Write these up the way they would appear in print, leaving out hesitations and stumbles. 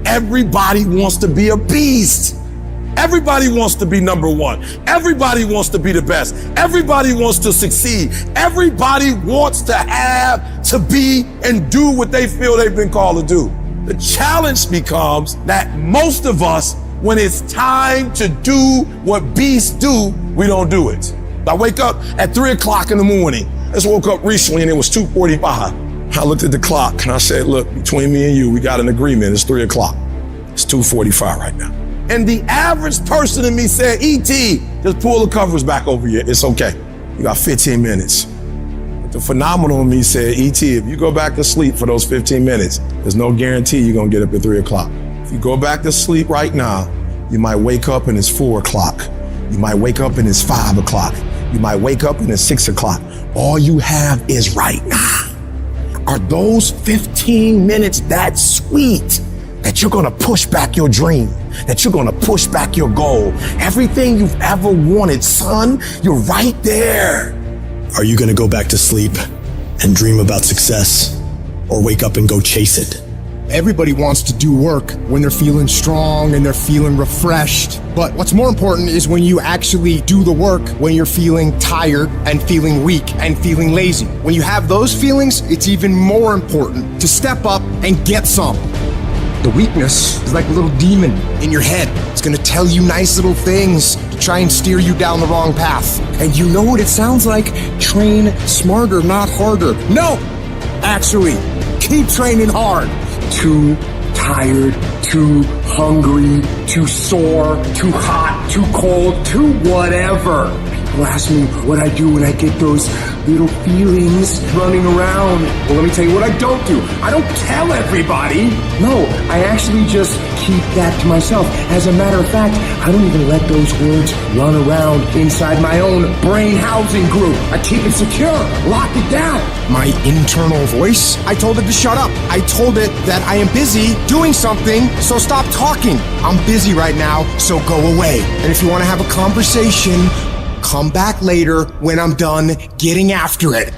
everybody wants to be a beast. Everybody wants to be number one. Everybody wants to be the best. Everybody wants to succeed. Everybody wants to be and do what they feel they've been called to do. The challenge becomes that most of us, when it's time to do what beasts do, we don't do it. I wake up at 3 o'clock in the morning. I just woke up recently and it was 2:45. I looked at the clock and I said, look, between me and you, we got an agreement. It's 3 o'clock. It's 2:45 right now. And the average person in me said, E.T., just pull the covers back over you. It's okay. You got 15 minutes. But the phenomenal in me said, E.T., if you go back to sleep for those 15 minutes, there's no guarantee you're going to get up at 3 o'clock. If you go back to sleep right now, you might wake up and it's 4 o'clock. You might wake up and it's 5 o'clock. You might wake up and it's 6 o'clock. All you have is right now. Are those 15 minutes that sweet that you're gonna push back your dream, that you're gonna push back your goal? Everything you've ever wanted, son, you're right there. Are you gonna go back to sleep and dream about success, or wake up and go chase it? Everybody wants to do work when they're feeling strong and they're feeling refreshed. But what's more important is when you actually do the work when you're feeling tired and feeling weak and feeling lazy. When you have those feelings, it's even more important to step up and get some. The weakness is like a little demon in your head. It's gonna tell you nice little things to try and steer you down the wrong path. And you know what it sounds like? Train smarter, not harder. No, actually, keep training hard. Too tired, too hungry, too sore, too hot, too cold, too whatever. People ask me what I do when I get those little feelings running around. Well, let me tell you what I don't do. I don't tell everybody. No, I actually just keep that to myself. As a matter of fact, I don't even let those words run around inside my own brain housing group. I keep it secure, lock it down. My internal voice, I told it to shut up. I told it that I am busy doing something, so stop talking. I'm busy right now, so go away. And if you want to have a conversation, come back later when I'm done getting after it.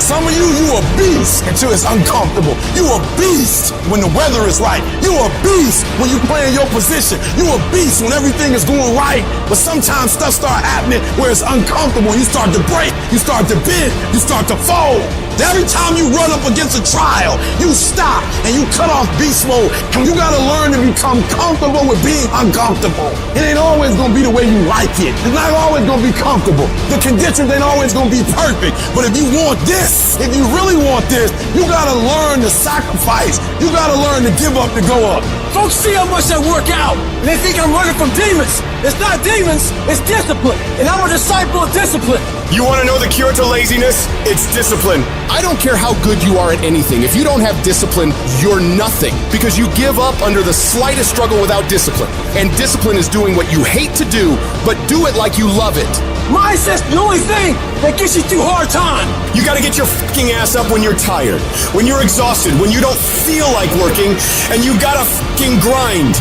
Some of you a beast until it's uncomfortable. You a beast when the weather is right. You a beast when you play in your position. You a beast when everything is going right. But sometimes stuff start happening where it's uncomfortable. You start to break, you start to bend, you start to fold. Every time you run up against a trial, you stop and you cut off beast mode. And you gotta learn to become comfortable with being uncomfortable. It ain't always gonna be the way you like it. It's not always gonna be comfortable. The conditions ain't always gonna be perfect. But if you want this, if you really want this, you gotta learn to sacrifice. You gotta learn to give up to go up. Folks see how much I work out, and they think I'm running from demons. It's not demons, it's discipline. And I'm a disciple of discipline. You want to know the cure to laziness? It's discipline. I don't care how good you are at anything. If you don't have discipline, you're nothing. Because you give up under the slightest struggle without discipline. And discipline is doing what you hate to do, but do it like you love it. Mindset's the only thing that gets you through hard time. You gotta get your fucking ass up when you're tired, when you're exhausted, when you don't feel like working, and you gotta fucking grind.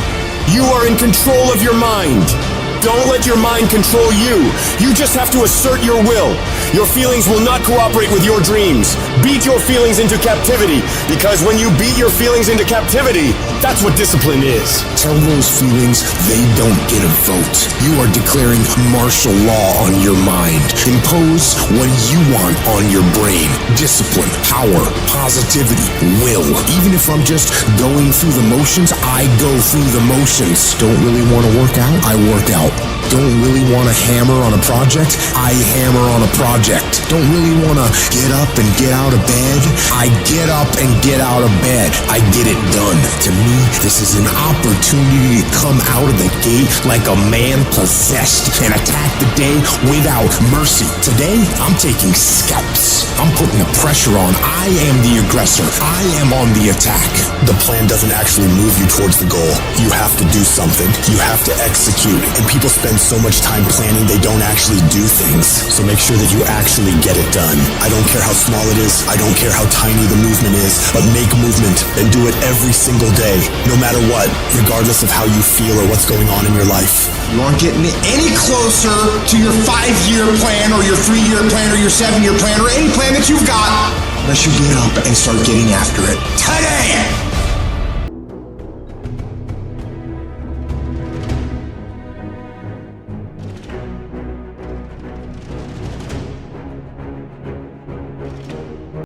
You are in control of your mind. Don't let your mind control you. You just have to assert your will. Your feelings will not cooperate with your dreams. Beat your feelings into captivity, because when you beat your feelings into captivity, that's what discipline is. Tell those feelings they don't get a vote. You are declaring martial law on your mind. Impose what you want on your brain. Discipline, power, positivity, will. Even if I'm just going through the motions, I go through the motions. Don't really want to work out? I work out. Don't really want to hammer on a project? I hammer on a project. Don't really want to get up and get out of bed? I get up and get out of bed. I get it done. To me, this is an opportunity to come out of the gate like a man possessed and attack the day without mercy. Today, I'm taking scalps. I'm putting the pressure on. I am the aggressor. I am on the attack. The plan doesn't actually move you towards the goal. You have to do something. You have to execute. And people spend so much time planning, they don't actually do things. So make sure that you actually get it done. I don't care how small it is. I don't care how tiny the movement is. But make movement and do it every single day, no matter what, regardless of how you feel or what's going on in your life. You aren't getting any closer to your 5-year plan or your 3-year plan or your 7-year plan or any plan that you've got unless you get up and start getting after it today.